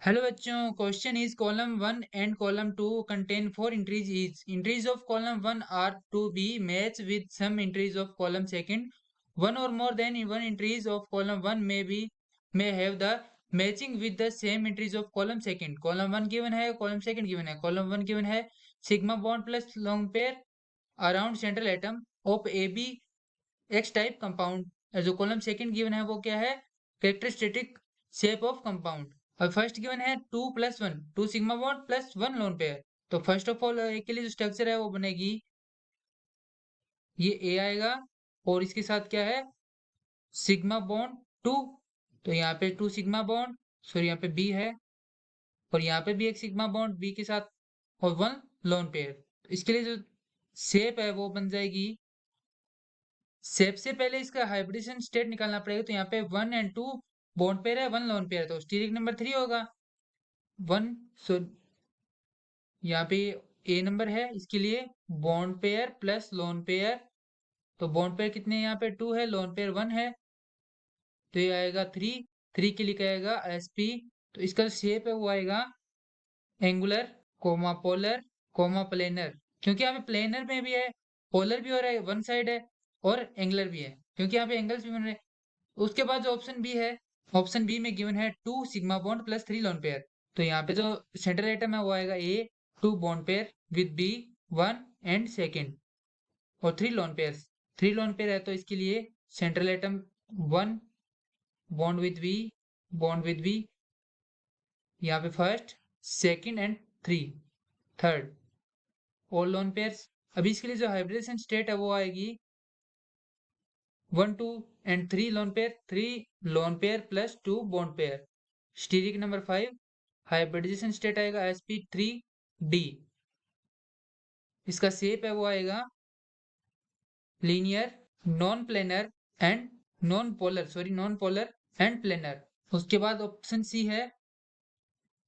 Hello बच्चों, question is column 1 and column 2 contain four entries each. Entries of column 1 are to be match with some entries of column second. One or more than one entries of column 1 may have the matching with the same entries of column second. Column 1 given है, column second given है. Column 1 given है sigma bond plus lone pair around central atom of AB X type compound. जो column second given है वो क्या है? Characteristic shape of compound. और first given है 2+1 2 sigma bond plus 1 lone pair. तो फर्स्ट ऑफ ऑल ए के लिए जो स्ट्रक्चर है वो बनेगी, ये ए आएगा और इसके साथ क्या है, सिग्मा बॉन्ड 2. तो यहाँ पे 2 सिग्मा बॉन्ड, सॉरी यहाँ पे बी है और यहाँ पे भी एक सिग्मा बॉन्ड बी के साथ और 1 लोन पेयर. तो इसके लिए जो शेप है वो बन जाएगी. शेप से पहले इसका हाइब्रिडेशन स्टेट निकालना पड़ेगा. तो यहाँ पे 1 एंड 2 बॉन्ड पेयर है, 1 लोन पेयर, तो स्टीरिक नंबर 3 होगा 1. सो यहाँ पे ए नंबर है, इसके लिए bond pair plus lone pair. तो बॉन्ड पेयर कितने यहाँ पे 2 है, लोन पेयर 1 है, तो ये आएगा 3. 3 के लिए क्या आएगा एसपी. तो इसका शेप है वो आएगा angular comma polar comma planar. क्योंकि यहाँ पे प्लेनर में भी है, पोलर भी हो रहा है, वन साइड है, और एंगुलर भी है क्योंकि यहाँ पे एंगल्स भी बन रहे हैं. उसके बाद जो ऑप्शन बी है, ऑप्शन बी में गिवन है 2 sigma bond plus 3 lone pair. तो यहाँ पे जो सेंट्रल एटम है वो आएगा A 2 bond pair with B 1 and second और 3 लोन पेयर. 3 लोन पेयर है तो इसके लिए central atom 1 bond with B, यहाँ पे फर्स्ट सेकेंड एंड 3 थर्ड और लोन पेयर्स. अभी इसके लिए जो हाइब्रिडेशन स्टेट है वो आएगी 1 2 and 3 lone pair, 3 lone pair plus 2 bond pair. Steric number 5 hybridization state आएगा sp3d. इसका शेप है वो आएगा linear non planar and non polar and planar. उसके बाद ऑप्शन सी है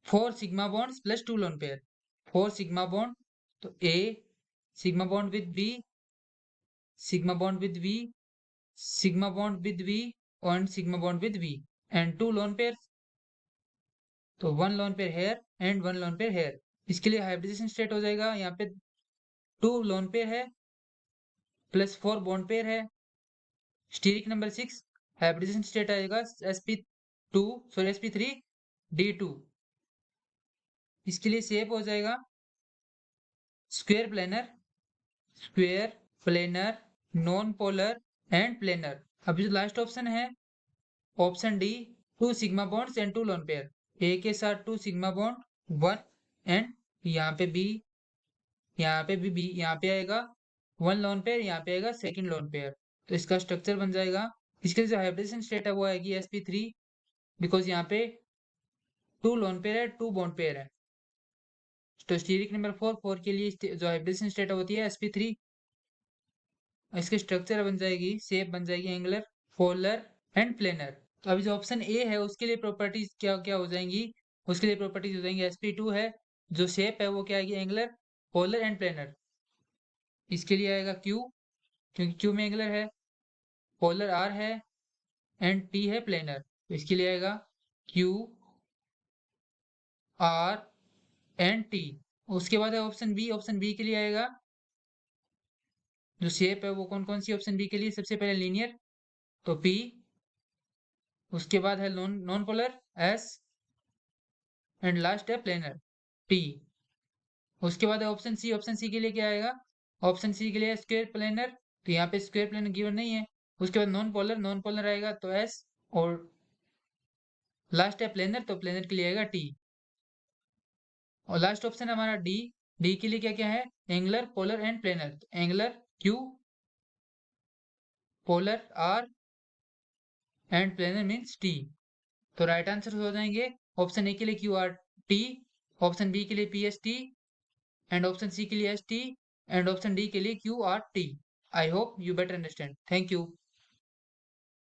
4 sigma bonds plus 2 lone pair. 4 sigma bond, तो A sigma bond with B, sigma bond with B, sigma bond with B and sigma bond with B and 2 lone pair. तो 1 lone pair here and 1 lone pair here. इसके लिए hybridization state हो जाएगा, यहाँ पे 2 lone pair है plus 4 bond pair है. Steric number 6 hybridization state आएगा sp3d2. इसके लिए शेप हो जाएगा square planar non polar and planar. अभी जो लास्ट ऑप्शन है option D 2 sigma bonds and 2 lone pair. A के साथ 2 सिग्मा बॉन्ड 1 एंड यहाँ पे बी, यहाँ पे भी बी, यहाँ पे आएगा 1 लोन पेयर, यहाँ पे आएगा सेकंड लोन पेयर. तो इसका स्ट्रक्चर बन जाएगा. इसके लिए जो हाइब्रिडेशन स्टेट है वो आएगी sp3, बिकॉज यहाँ पे 2 लोन पेयर है 2 बॉन्ड पेयर है. तो स्टीरिक नंबर 4 के लिए जो हाइब्रिडेशन स्टेट होती है sp3. इसके स्ट्रक्चर बन जाएगी, शेप बन जाएगी एंगुलर पोलर एंड प्लेनर. तो अभी जो ऑप्शन ए है उसके लिए प्रॉपर्टीज क्या क्या हो जाएंगी, उसके लिए प्रॉपर्टीज हो जाएंगी sp2 है, जो शेप है वो क्या आएगी एंगुलर पोलर एंड प्लेनर. इसके लिए आएगा क्यू, क्योंकि क्यू में एंगुलर है, पोलर आर है एंड टी है प्लेनर. तो इसके लिए आएगा क्यू आर एंड टी. उसके बाद है ऑप्शन बी. ऑप्शन बी के लिए आएगा जो शेप है वो कौन कौन सी ऑप्शन बी के लिए, सबसे पहले लीनियर तो पी, उसके बाद है non non polar S and last है प्लेनर टी. उसके बाद है ऑप्शन सी. ऑप्शन सी के लिए क्या आएगा, ऑप्शन सी के लिए स्क्वायर प्लेनर, तो यहाँ पे स्क्वायर प्लेनर गिवन नहीं है. उसके बाद नॉन पोलर आएगा तो एस और लास्ट है प्लेनर, तो प्लेनर के लिए आएगा टी. और लास्ट ऑप्शन हमारा डी. डी के लिए क्या क्या है angular polar and planar. Angular Q, polar R and planar means T. तो राइट आंसर हो जाएंगे ऑप्शन ए के लिए Q R T, option B के लिए P S T and option C के लिए S T and option D के लिए Q R T. I hope you better understand. Thank you.